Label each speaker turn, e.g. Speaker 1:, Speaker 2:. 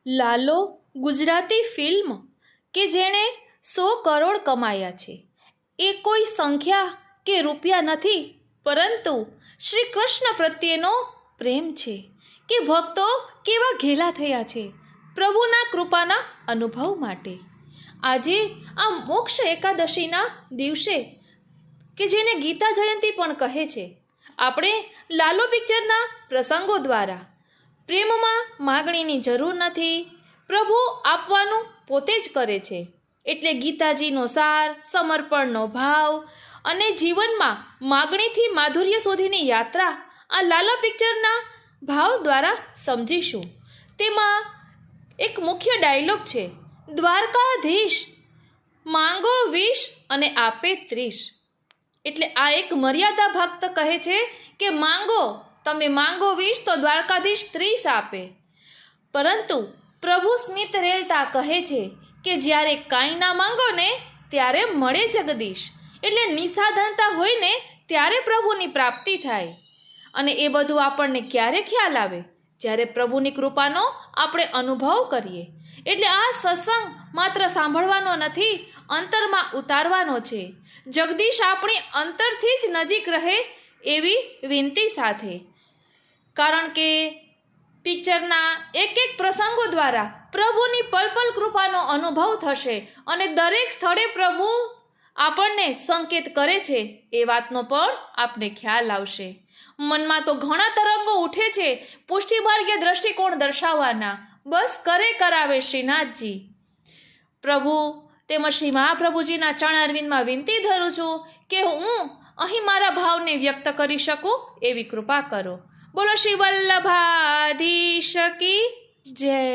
Speaker 1: Lalo Gujarati film કે જેણે 100 કરોડ કમાયા છે એ કોઈ સંખ્યા કે રૂપિયા નથી, પરંતુ શ્રી કૃષ્ણ પ્રત્યેનો પ્રેમ છે કે ભક્તો કેવા ઘેલા થયા છે પ્રભુના કૃપાના અનુભવ માટે. આજે આ મોક્ષ એકાદશીના દિવસે કે જેને ગીતા જયંતી પણ કહે છે, આપણે લાલો પિક્ચરના પ્રસંગો દ્વારા પ્રેમમાં માગણીની જરૂર નથી, પ્રભુ આપવાનું પોતે જ કરે છે. એટલે ગીતાજીનો સાર, સમર્પણનો ભાવ અને જીવનમાં માગણીથી માધુર્ય સુધીની યાત્રા આ લાલા પિક્ચરના ભાવ દ્વારા સમજીશું. તેમાં એક મુખ્ય ડાયલોગ છે, દ્વારકાધીશ માંગો 20 અને આપે 30. એટલે આ એક મર્યાદા ભક્ત કહે છે કે તમે માંગો 20 તો દ્વારકાધીશ 30 આપે. પરંતુ પ્રભુ સ્મિત રેલતા કહે છે કે જ્યારે કાંઈ ના માંગો ને ત્યારે મળે જગદીશ. એટલે નિસાધનતા હોય ને ત્યારે પ્રભુની પ્રાપ્તિ થાય. અને એ બધું આપણને ક્યારે ખ્યાલ આવે? જ્યારે પ્રભુની કૃપાનો આપણે અનુભવ કરીએ. એટલે આ સત્સંગ માત્ર સાંભળવાનો નથી, અંતરમાં ઉતારવાનો છે. જગદીશ આપણી અંતરથી જ નજીક રહે એવી વિનંતી સાથે. કારણ કે પિક્ચરના એક એક પ્રસંગો દ્વારા પ્રભુની પલ પલ કૃપાનો અનુભવ થશે અને દરેક સ્થળે પ્રભુ આપણને સંકેત કરે છે એ વાતનો પણ આપને ખ્યાલ આવશે. મનમાં તો ઘણા તરંગો ઉઠે છે પુષ્ટિમાર્ગીય દ્રષ્ટિકોણ દર્શાવવાના. બસ કરાવે શ્રીનાથજી. પ્રભુ તેમજ શ્રી મહાપ્રભુજીના ચરણારવિંદમાં વિનંતી ધરું છું કે હું અહીં મારા ભાવને વ્યક્ત કરી શકું એવી કૃપા કરો. બોલો શ્રી વલ્લભાધીશ કી જય.